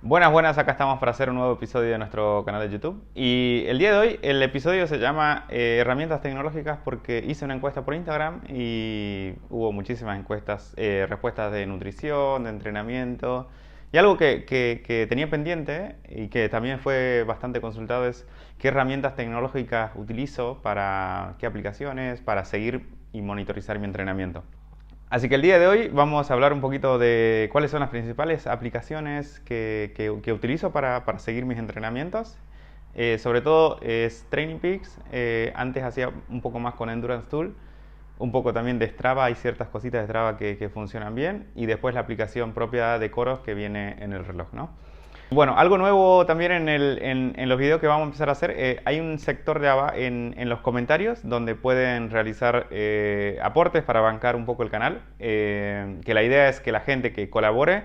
Buenas, buenas, acá estamos para hacer un nuevo episodio de nuestro canal de YouTube. Y el día de hoy el episodio se llama Herramientas tecnológicas porque hice una encuesta por Instagram y hubo muchísimas encuestas, respuestas de nutrición, de entrenamiento. Y algo que tenía pendiente y que también fue bastante consultado es qué herramientas tecnológicas utilizo para qué aplicaciones, para seguir y monitorizar mi entrenamiento. Así que el día de hoy vamos a hablar un poquito de cuáles son las principales aplicaciones que utilizo para seguir mis entrenamientos. Sobre todo es Training Peaks. Antes hacía un poco más con Endurance Tool. Un poco también de Strava. Hay ciertas cositas de Strava que funcionan bien. Y después la aplicación propia de Coros que viene en el reloj, ¿no? Bueno, algo nuevo también en los videos que vamos a empezar a hacer, hay un sector en los comentarios donde pueden realizar aportes para bancar un poco el canal, que la idea es que la gente que colabore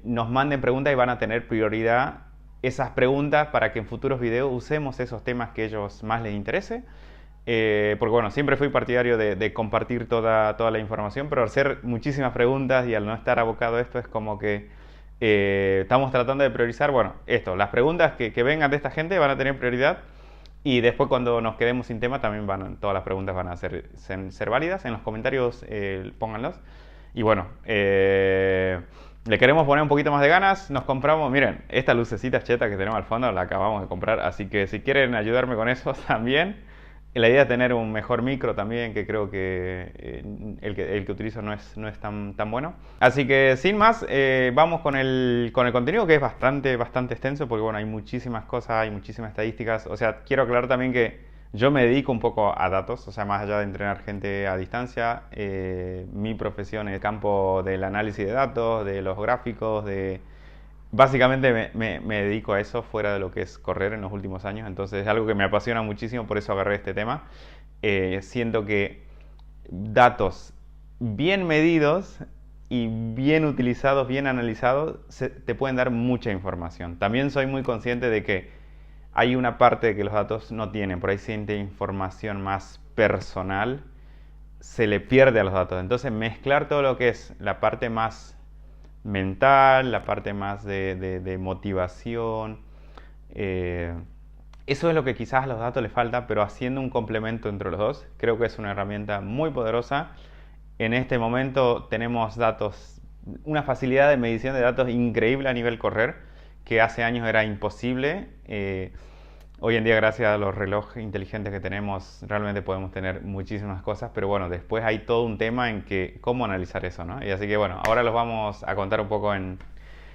nos manden preguntas y van a tener prioridad esas preguntas para que en futuros videos usemos esos temas que a ellos más les interese. Porque bueno, siempre fui partidario de compartir toda la información, pero al hacer muchísimas preguntas y al no estar abocado a esto es como que estamos tratando de priorizar, bueno, las preguntas que vengan de esta gente van a tener prioridad y después cuando nos quedemos sin tema también todas las preguntas van a ser válidas. En los comentarios pónganlos. Y bueno, le queremos poner un poquito más de ganas, nos compramos, miren, esta lucecita cheta que tenemos al fondo la acabamos de comprar, así que si quieren ayudarme con eso también. La idea es tener un mejor micro también, que creo que el que utilizo no es tan bueno. Así que sin más, vamos con el contenido que es bastante extenso, porque bueno, hay muchísimas cosas, hay muchísimas estadísticas. O sea, quiero aclarar también que yo me dedico un poco a datos, o sea, más allá de entrenar gente a distancia, mi profesión es el campo del análisis de datos, de los gráficos, básicamente me dedico a eso fuera de lo que es correr en los últimos años, entonces es algo que me apasiona muchísimo, por eso agarré este tema. Siento que datos bien medidos y bien utilizados, bien analizados, te pueden dar mucha información. También soy muy consciente de que hay una parte de que los datos no tienen, por ahí siente información más personal, se le pierde a los datos. Entonces mezclar todo lo que es la parte más mental, la parte más de motivación. Eso es lo que quizás a los datos les falta, pero haciendo un complemento entre los dos, creo que es una herramienta muy poderosa. En este momento tenemos datos, una facilidad de medición de datos increíble a nivel correr, que hace años era imposible. Hoy en día, gracias a los relojes inteligentes que tenemos, realmente podemos tener muchísimas cosas, pero bueno, después hay todo un tema en que cómo analizar eso, ¿no? Y así que bueno, ahora los vamos a contar un poco en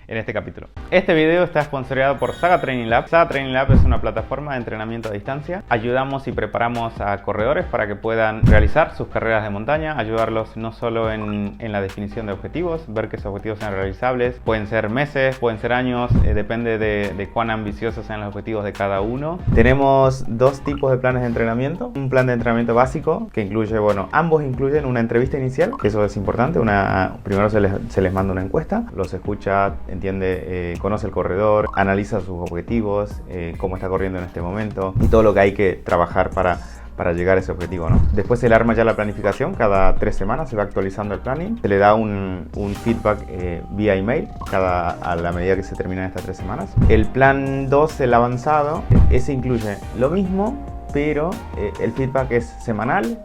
este capítulo. Este video está sponsoreado por Saga Training Lab. Saga Training Lab es una plataforma de entrenamiento a distancia. Ayudamos y preparamos a corredores para que puedan realizar sus carreras de montaña, ayudarlos no solo en la definición de objetivos, ver que esos objetivos sean realizables, pueden ser meses, pueden ser años, depende de cuán ambiciosos sean los objetivos de cada uno. Tenemos dos tipos de planes de entrenamiento. Un plan de entrenamiento básico que incluye, bueno, ambos incluyen una entrevista inicial, que eso es importante. Primero se les manda una encuesta, los escucha, entiende, conoce el corredor, analiza sus objetivos, cómo está corriendo en este momento y todo lo que hay que trabajar para llegar a ese objetivo, ¿no? Después se le arma ya la planificación, cada 3 semanas se va actualizando el planning, se le da un feedback vía email a la medida que se terminan estas 3 semanas. El plan 2, el avanzado, ese incluye lo mismo, pero el feedback es semanal.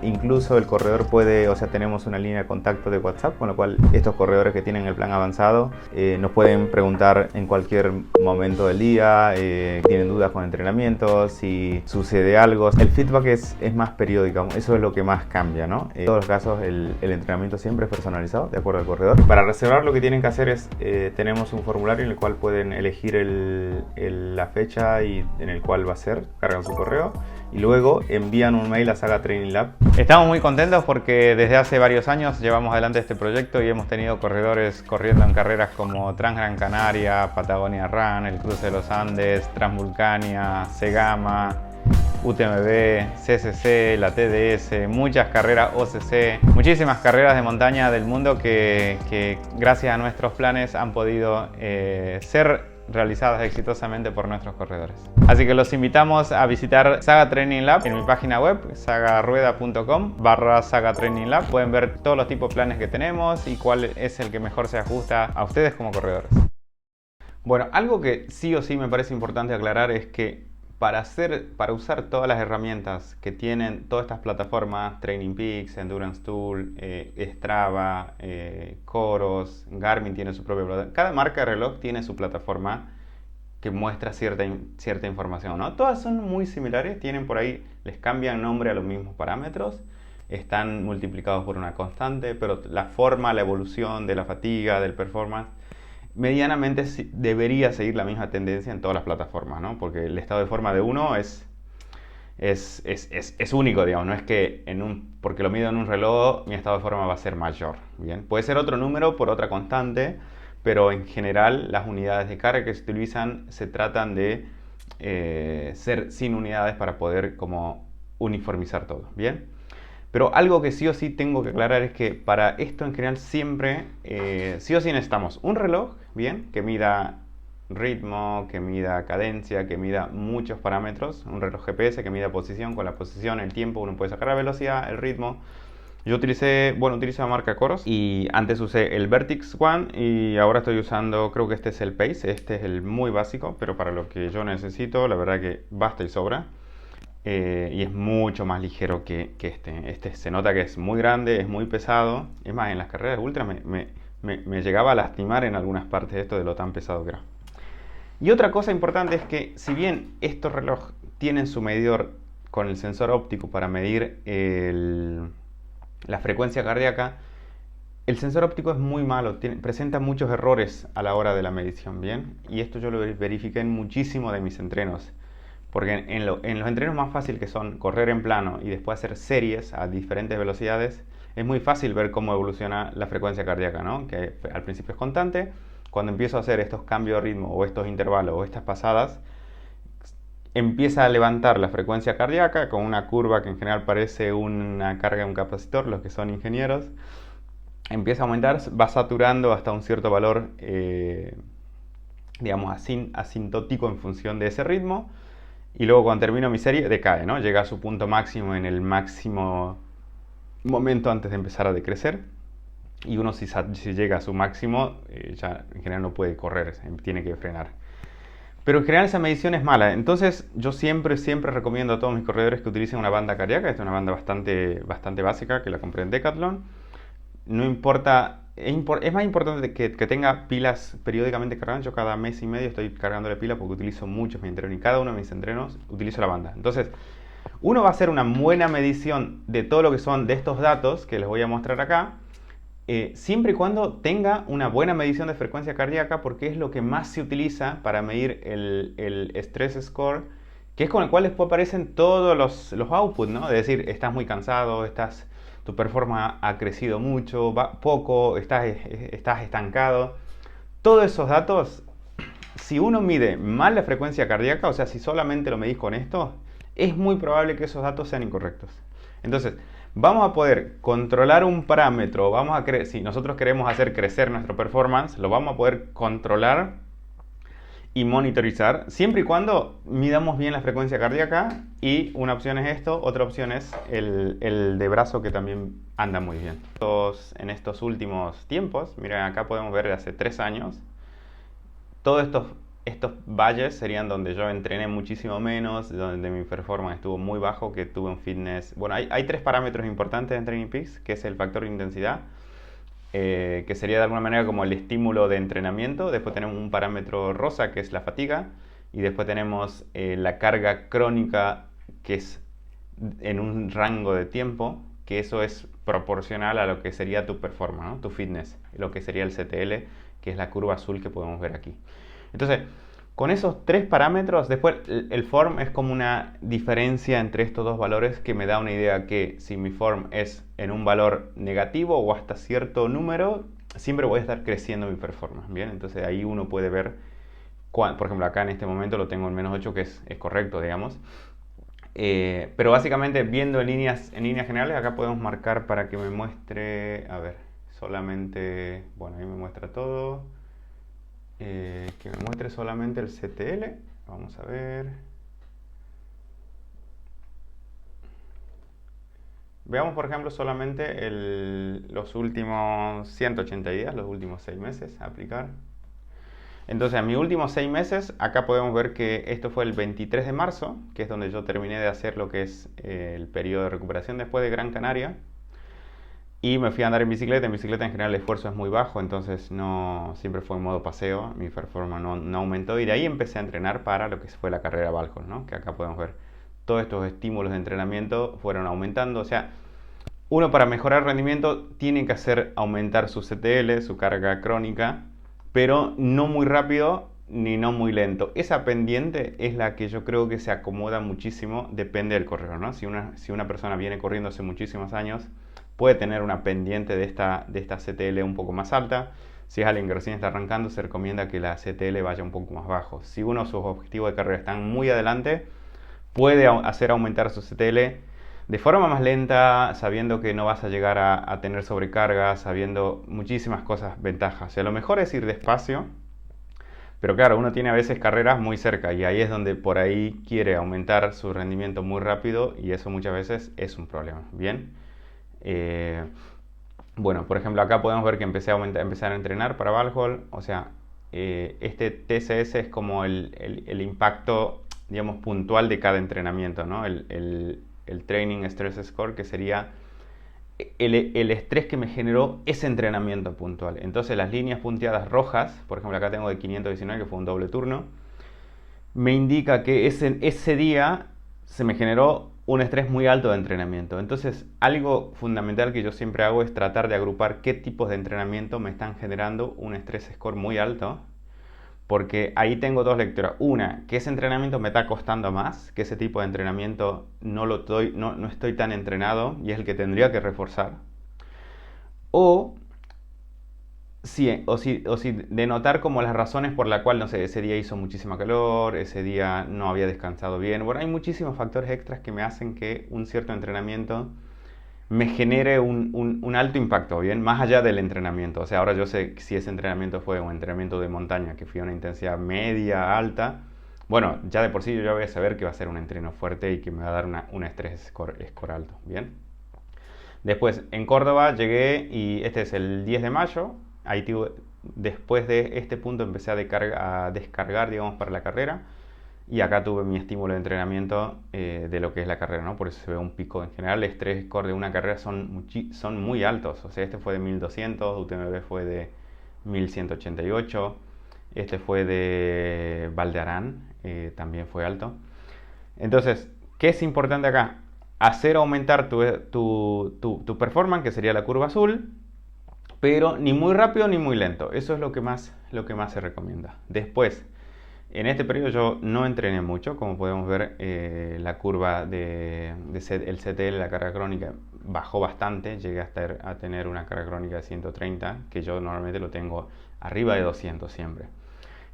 Incluso el corredor puede, o sea, tenemos una línea de contacto de WhatsApp, con lo cual estos corredores que tienen el plan avanzado nos pueden preguntar en cualquier momento del día, tienen dudas con entrenamiento, si sucede algo. El feedback es más periódico, eso es lo que más cambia, ¿no? En todos los casos el entrenamiento siempre es personalizado, de acuerdo al corredor. Para reservar lo que tienen que hacer es, tenemos un formulario en el cual pueden elegir la fecha y en el cual va a ser, cargan su correo y luego envían un mail a Saga Training Lab. Estamos muy contentos porque desde hace varios años llevamos adelante este proyecto y hemos tenido corredores corriendo en carreras como Transgran Canaria, Patagonia Run, el Cruce de los Andes, Transvulcania, Segama, UTMB, CCC, la TDS, muchas carreras OCC, muchísimas carreras de montaña del mundo que gracias a nuestros planes han podido ser realizadas exitosamente por nuestros corredores. Así que los invitamos a visitar Saga Training Lab en mi página web, sagarueda.com/Saga Training Lab. Pueden ver todos los tipos de planes que tenemos y cuál es el que mejor se ajusta a ustedes como corredores. Bueno, algo que sí o sí me parece importante aclarar es que para usar todas las herramientas que tienen todas estas plataformas, Training Peaks, Endurance Tool, Strava, Coros, Garmin tiene su propia plataforma. Cada marca de reloj tiene su plataforma que muestra cierta información, ¿no? Todas son muy similares, tienen por ahí, les cambian nombre a los mismos parámetros, están multiplicados por una constante, pero la forma, la evolución de la fatiga, del performance, medianamente debería seguir la misma tendencia en todas las plataformas, ¿no? Porque el estado de forma de uno es único, digamos, no es que porque lo mido en un reloj mi estado de forma va a ser mayor, ¿bien? Puede ser otro número por otra constante, pero en general las unidades de carga que se utilizan se tratan de ser sin unidades para poder como uniformizar todo, ¿bien? Pero algo que sí o sí tengo que aclarar es que para esto en general siempre, sí o sí necesitamos un reloj, bien, que mida ritmo, que mida cadencia, que mida muchos parámetros, un reloj GPS que mida posición, con la posición, el tiempo, uno puede sacar la velocidad, el ritmo. Yo utilizo la marca Coros y antes usé el Vertix One y ahora estoy usando, creo que este es el Pace, este es el muy básico, pero para lo que yo necesito, la verdad que basta y sobra. Y es mucho más ligero que este. Este se nota que es muy grande, es muy pesado. Es más, en las carreras ultra me llegaba a lastimar en algunas partes de esto de lo tan pesado que era. Y otra cosa importante es que si bien estos relojes tienen su medidor con el sensor óptico para medir la frecuencia cardíaca, el sensor óptico es muy malo, presenta muchos errores a la hora de la medición, ¿bien? Y esto yo lo verifiqué en muchísimo de mis entrenos. Porque en los entrenos más fáciles que son correr en plano y después hacer series a diferentes velocidades, es muy fácil ver cómo evoluciona la frecuencia cardíaca, ¿no? Que al principio es constante. Cuando empiezo a hacer estos cambios de ritmo o estos intervalos o estas pasadas, empieza a levantar la frecuencia cardíaca con una curva que en general parece una carga de un capacitor, los que son ingenieros. Empieza a aumentar, va saturando hasta un cierto valor, digamos, asintótico en función de ese ritmo. Y luego cuando termino mi serie decae, ¿no? Llega a su punto máximo en el máximo momento antes de empezar a decrecer. Y uno si llega a su máximo, ya en general no puede correr, tiene que frenar. Pero en general esa medición es mala. Entonces yo siempre recomiendo a todos mis corredores que utilicen una banda cardíaca. Esta es una banda bastante básica que la compré en Decathlon. No importa, es más importante que tenga pilas periódicamente cargadas. Yo cada mes y medio estoy cargándole pila porque utilizo muchos mis entrenos y cada uno de mis entrenos utilizo la banda. Entonces, uno va a hacer una buena medición de todo lo que son de estos datos que les voy a mostrar acá, siempre y cuando tenga una buena medición de frecuencia cardíaca, porque es lo que más se utiliza para medir el stress score, que es con el cual después aparecen todos los outputs, ¿no? Es decir, estás muy cansado, tu performance ha crecido mucho, poco, estás estancado. Todos esos datos, si uno mide mal la frecuencia cardíaca, o sea, si solamente lo medís con esto, es muy probable que esos datos sean incorrectos. Entonces, vamos a poder controlar un parámetro, si nosotros queremos hacer crecer nuestro performance, lo vamos a poder controlar y monitorizar, siempre y cuando midamos bien la frecuencia cardíaca. Y una opción es esto, otra opción es el de brazo, que también anda muy bien. En estos últimos tiempos, miren, acá podemos ver de hace 3 años, todos estos valles serían donde yo entrené muchísimo menos, donde mi performance estuvo muy bajo, que tuve un fitness. Bueno, hay 3 parámetros importantes en Training Peaks, que es el factor de intensidad, que sería de alguna manera como el estímulo de entrenamiento. Después tenemos un parámetro rosa, que es la fatiga. Y después tenemos la carga crónica, que es en un rango de tiempo, que eso es proporcional a lo que sería tu performance, ¿no? Tu fitness, lo que sería el CTL, que es la curva azul que podemos ver aquí. Entonces, con esos 3 parámetros, después el form es como una diferencia entre estos 2 valores que me da una idea que si mi form es en un valor negativo o hasta cierto número, siempre voy a estar creciendo mi performance, ¿bien? Entonces ahí uno puede ver, por ejemplo, acá en este momento lo tengo en -8, que es correcto, digamos. Pero básicamente viendo en líneas generales, acá podemos marcar para que me muestre, a ver, solamente, bueno, ahí me muestra todo. que me muestre solamente el CTL. Vamos a ver. Veamos, por ejemplo, solamente los últimos 180 días, los últimos 6 meses a aplicar. Entonces, en mis últimos 6 meses, acá podemos ver que esto fue el 23 de marzo, que es donde yo terminé de hacer lo que es el periodo de recuperación después de Gran Canaria. Y me fui a andar en bicicleta. En bicicleta en general el esfuerzo es muy bajo, entonces siempre fue en modo paseo, mi performance no aumentó. Y de ahí empecé a entrenar para lo que fue la carrera Valhall, ¿no? Que acá podemos ver todos estos estímulos de entrenamiento fueron aumentando. O sea, uno para mejorar el rendimiento tiene que hacer aumentar su CTL, su carga crónica, pero no muy rápido ni no muy lento. Esa pendiente es la que yo creo que se acomoda muchísimo, depende del corredor, ¿no? Si una persona viene corriendo hace muchísimos años, puede tener una pendiente de esta CTL un poco más alta. Si es alguien que recién está arrancando, se recomienda que la CTL vaya un poco más bajo. Si uno sus objetivos de carrera están muy adelante, puede hacer aumentar su CTL de forma más lenta, sabiendo que no vas a llegar a tener sobrecarga, sabiendo muchísimas cosas, ventajas. O sea, lo mejor es ir despacio, pero claro, uno tiene a veces carreras muy cerca y ahí es donde por ahí quiere aumentar su rendimiento muy rápido y eso muchas veces es un problema. Bien. Bueno, por ejemplo, acá podemos ver que empezar a entrenar para Valhall. O sea, este TSS es como el impacto, digamos, puntual de cada entrenamiento, ¿no? El Training Stress Score, que sería el estrés que me generó ese entrenamiento puntual. Entonces, las líneas punteadas rojas, por ejemplo, acá tengo de 519, que fue un doble turno, me indica que ese día se me generó un estrés muy alto de entrenamiento. Entonces, algo fundamental que yo siempre hago es tratar de agrupar qué tipos de entrenamiento me están generando un estrés score muy alto, porque ahí tengo dos lecturas. Una, que ese entrenamiento me está costando más, que ese tipo de entrenamiento no estoy tan entrenado y es el que tendría que reforzar. O si denotar como las razones por las cuales, no sé, ese día hizo muchísima calor, ese día no había descansado bien. Bueno, hay muchísimos factores extras que me hacen que un cierto entrenamiento me genere un alto impacto, ¿bien? Más allá del entrenamiento. O sea, ahora yo sé si ese entrenamiento fue un entrenamiento de montaña, que fue una intensidad media, alta. Bueno, ya de por sí yo ya voy a saber que va a ser un entreno fuerte y que me va a dar un estrés score alto, ¿bien? Después, en Córdoba llegué y este es el 10 de mayo. Ahí después de este punto empecé a descargar, digamos, para la carrera. Y acá tuve mi estímulo de entrenamiento de lo que es la carrera, ¿no? Por eso se ve un pico. En general, el estrés score de una carrera son muy altos. O sea, este fue de 1200, UTMB fue de 1188. Este fue de Valdearán, también fue alto. Entonces, ¿qué es importante acá? Hacer aumentar tu performance, que sería la curva azul, pero ni muy rápido ni muy lento. Eso es lo que más se recomienda. Después, en este periodo yo no entrené mucho, como podemos ver, la curva el CTL, la carga crónica, bajó bastante. Llegué a tener una carga crónica de 130, que yo normalmente lo tengo arriba de 200 siempre.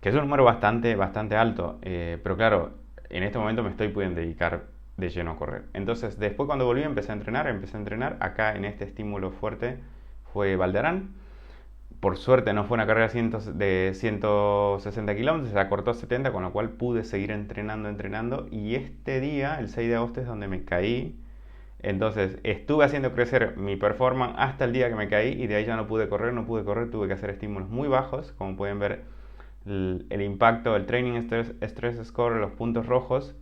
Que es un número bastante alto, pero claro, en este momento me estoy pudiendo dedicar de lleno a correr. Entonces, después cuando volví empecé a entrenar. Acá en este estímulo fuerte fue Valderán. Por suerte no fue una carrera de 160 kilómetros, se acortó a 70, con lo cual pude seguir entrenando. Y este día, el 6 de agosto, es donde me caí. Entonces estuve haciendo crecer mi performance hasta el día que me caí y de ahí ya no pude correr, tuve que hacer estímulos muy bajos. Como pueden ver, el impacto del Training Stress Score, los puntos rojos,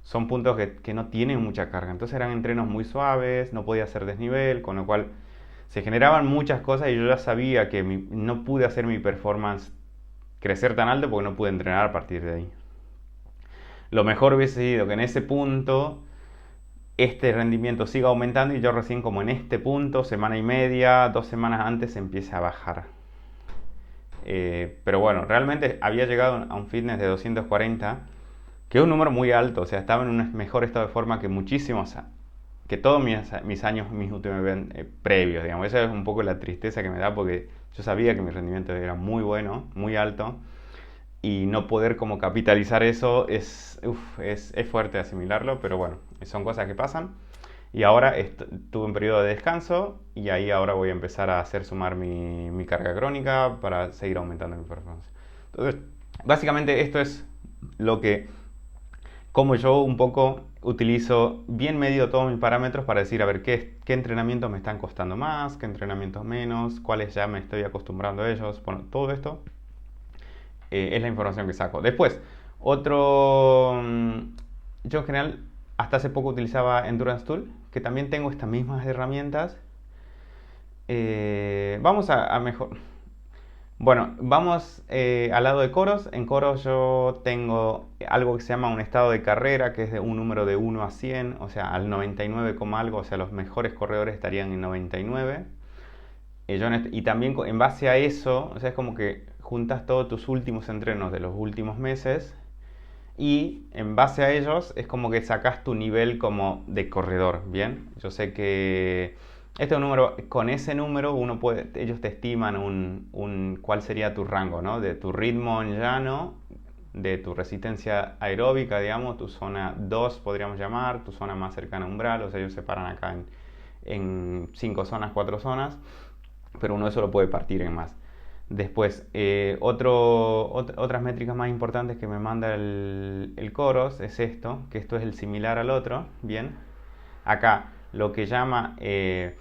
son puntos que no tienen mucha carga. Entonces eran entrenos muy suaves, no podía hacer desnivel, con lo cual se generaban muchas cosas y yo ya sabía que no pude hacer mi performance crecer tan alto porque no pude entrenar a partir de ahí. Lo mejor hubiese sido que en ese punto este rendimiento siga aumentando y yo recién como en este punto, semana y media, 2 semanas antes, empiece a bajar. Pero bueno, realmente había llegado a un fitness de 240, que es un número muy alto. O sea, estaba en un mejor estado de forma que todos mis años, mis UTMB previos, digamos. Esa es un poco la tristeza que me da, porque yo sabía que mi rendimiento era muy bueno, muy alto, y no poder como capitalizar eso es fuerte asimilarlo, pero bueno, son cosas que pasan. Y ahora tuve un periodo de descanso y ahí ahora voy a empezar a hacer sumar mi carga crónica para seguir aumentando mi performance. Entonces, básicamente esto es lo que, como yo un poco utilizo bien medido todos mis parámetros para decir, a ver, qué entrenamientos me están costando más, qué entrenamientos menos, cuáles ya me estoy acostumbrando a ellos. Bueno, todo esto es la información que saco. Después, yo en general hasta hace poco utilizaba Endurance Tool, que también tengo estas mismas herramientas. Vamos a mejor. Bueno, vamos al lado de coros. En coros yo tengo algo que se llama un estado de carrera, que es de un número de 1 a 100, o sea, al 99, algo, o sea, los mejores corredores estarían en 99. Y también en base a eso, o sea, es como que juntas todos tus últimos entrenos de los últimos meses y en base a ellos es como que sacas tu nivel como de corredor, ¿bien? Yo sé que este es un número, con ese número ellos te estiman cuál sería tu rango, ¿no? De tu ritmo en llano, de tu resistencia aeróbica, digamos, tu zona 2 podríamos llamar, tu zona más cercana a umbral, o sea, ellos separan acá en 5 zonas, 4 zonas, pero uno eso lo puede partir en más. Después, otras métricas más importantes que me manda el Coros es esto, que esto es el similar al otro, ¿bien? Acá lo que llama el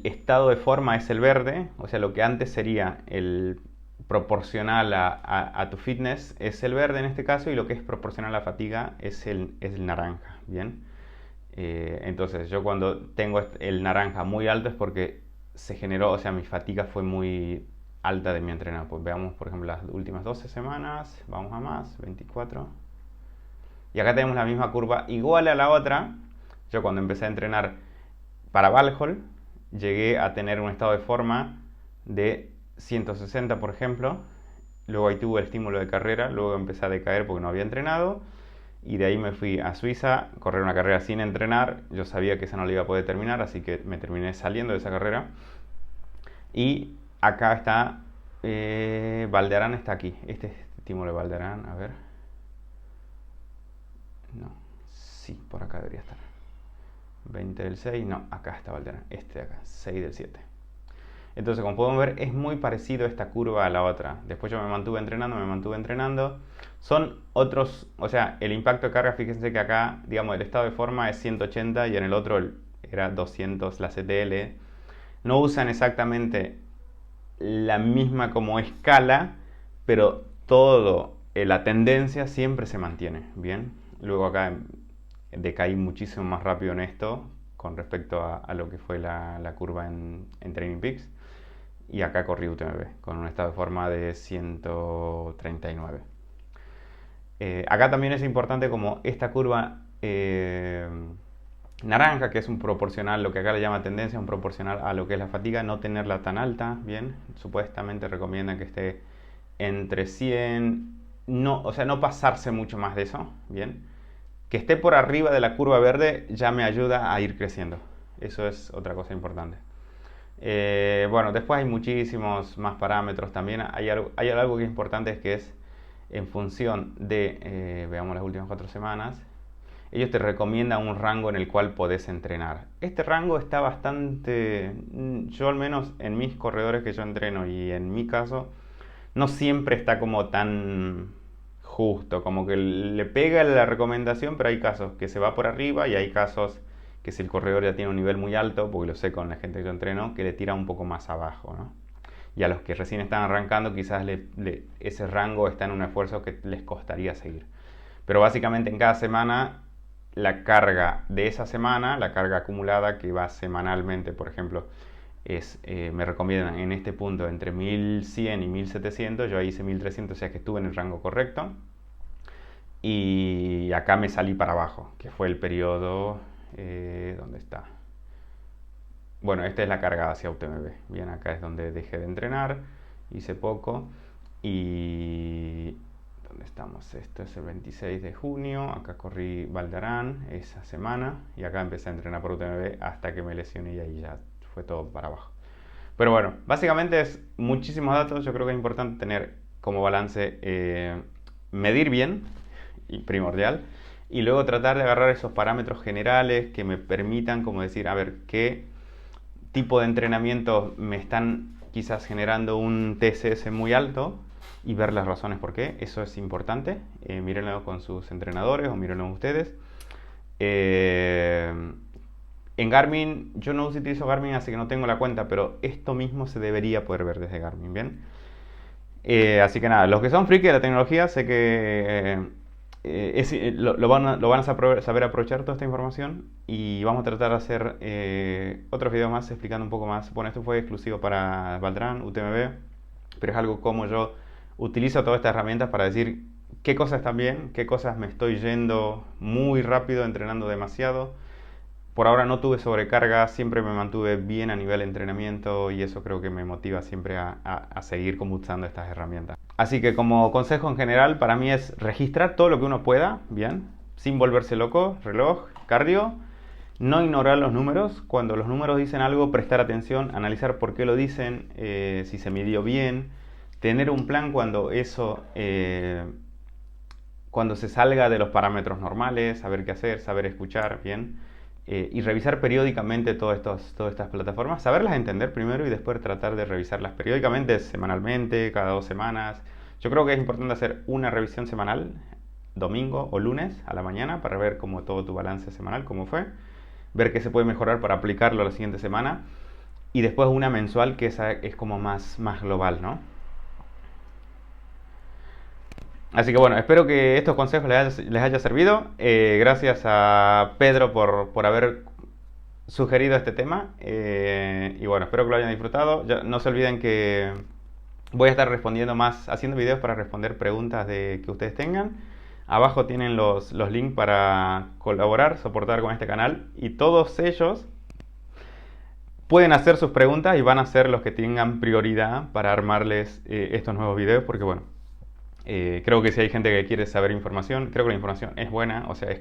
estado de forma es el verde, o sea, lo que antes sería el proporcional a tu fitness es el verde en este caso, y lo que es proporcional a la fatiga es el naranja, ¿bien? Entonces, yo cuando tengo el naranja muy alto es porque se generó, o sea, mi fatiga fue muy alta de mi entrenamiento. Pues veamos, por ejemplo, las últimas 12 semanas, vamos a más, 24. Y acá tenemos la misma curva igual a la otra. Yo cuando empecé a entrenar para Valhall, llegué a tener un estado de forma de 160, por ejemplo. Luego ahí tuve el estímulo de carrera, luego empecé a decaer porque no había entrenado. Y de ahí me fui a Suiza, a correr una carrera sin entrenar. Yo sabía que esa no la iba a poder terminar, así que me terminé saliendo de esa carrera. Y acá está, Valderán está aquí. Este es el estímulo de Valderán, a ver. No, sí, por acá debería estar. 20 del 6, no, acá está Valderán. Este de acá, 6 del 7. Entonces, como podemos ver, es muy parecido esta curva a la otra. Después yo me mantuve entrenando. Son otros, o sea, el impacto de carga, fíjense que acá, digamos, el estado de forma es 180 y en el otro era 200 la CTL. No usan exactamente la misma como escala, pero la tendencia siempre se mantiene, ¿bien? Luego acá decaí muchísimo más rápido en esto con respecto a lo que fue la curva en Training Peaks. Y acá corrí UTMB con un estado de forma de 139. Acá también es importante como esta curva naranja, que es un proporcional, lo que acá le llama tendencia, un proporcional a lo que es la fatiga, no tenerla tan alta, ¿bien? Supuestamente recomiendan que esté entre 100, no, o sea, no pasarse mucho más de eso, ¿bien? Que esté por arriba de la curva verde ya me ayuda a ir creciendo. Eso es otra cosa importante. Bueno, después hay muchísimos más parámetros también. Hay algo que es importante, que es en función de, veamos las últimas 4 semanas, ellos te recomiendan un rango en el cual podés entrenar. Este rango está bastante, yo al menos en mis corredores que yo entreno y en mi caso, no siempre está como tan justo, como que le pega la recomendación, pero hay casos que se va por arriba y hay casos que si el corredor ya tiene un nivel muy alto, porque lo sé con la gente que yo entreno, que le tira un poco más abajo, ¿no? Y a los que recién están arrancando, quizás ese rango está en un esfuerzo que les costaría seguir. Pero básicamente en cada semana, la carga de esa semana, la carga acumulada que va semanalmente, por ejemplo, me recomiendan en este punto entre 1100 y 1700, yo ahí hice 1300, o sea que estuve en el rango correcto. Y acá me salí para abajo, que fue el periodo, ¿dónde está? Bueno, esta es la carga hacia UTMB. Bien, acá es donde dejé de entrenar, hice poco. Y ¿dónde estamos? Esto es el 26 de junio. Acá corrí Valdarán esa semana y acá empecé a entrenar por UTMB hasta que me lesioné y ahí ya fue todo para abajo. Pero bueno, básicamente es muchísimos datos. Yo creo que es importante tener como balance medir bien, y primordial, y luego tratar de agarrar esos parámetros generales que me permitan como decir, a ver, qué tipo de entrenamiento me están quizás generando un TSS muy alto y ver las razones por qué. Eso es importante. Mírenlo con sus entrenadores o mírenlo ustedes. En Garmin, yo no utilizo Garmin, así que no tengo la cuenta, pero esto mismo se debería poder ver desde Garmin, ¿bien? Así que nada, los que son friki de la tecnología, sé que lo van a saber aprovechar toda esta información y vamos a tratar de hacer otros videos más explicando un poco más. Bueno, esto fue exclusivo para Valtrán, UTMB, pero es algo como yo utilizo todas estas herramientas para decir qué cosas están bien, qué cosas me estoy yendo muy rápido, entrenando demasiado. Por ahora no tuve sobrecarga, siempre me mantuve bien a nivel de entrenamiento y eso creo que me motiva siempre a seguir como usando estas herramientas. Así que como consejo en general para mí es registrar todo lo que uno pueda, bien, sin volverse loco, reloj, cardio, no ignorar los números, cuando los números dicen algo prestar atención, analizar por qué lo dicen, si se midió bien, tener un plan cuando eso... cuando se salga de los parámetros normales, saber qué hacer, saber escuchar, bien, y revisar periódicamente todas estas plataformas, saberlas entender primero y después tratar de revisarlas periódicamente, semanalmente, cada 2 semanas. Yo creo que es importante hacer una revisión semanal, domingo o lunes a la mañana, para ver cómo todo tu balance semanal, cómo fue, ver qué se puede mejorar para aplicarlo a la siguiente semana, y después una mensual que esa es como más global, ¿no? Así que bueno, espero que estos consejos les haya servido. Gracias a Pedro por haber sugerido este tema. Y bueno, espero que lo hayan disfrutado. Ya, no se olviden que voy a estar respondiendo más, haciendo videos para responder preguntas que ustedes tengan. Abajo tienen los links para colaborar, soportar con este canal. Y todos ellos pueden hacer sus preguntas y van a ser los que tengan prioridad para armarles estos nuevos videos. Porque bueno, creo que si hay gente que quiere saber información, creo que la información es buena, o sea,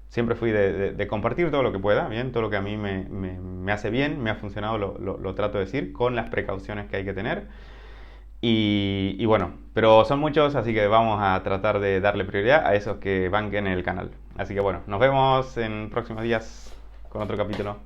siempre fui de compartir todo lo que pueda, bien, todo lo que a mí me hace bien, me ha funcionado, lo trato de decir, con las precauciones que hay que tener. Y bueno, pero son muchos, así que vamos a tratar de darle prioridad a esos que banquen el canal. Así que bueno, nos vemos en próximos días con otro capítulo.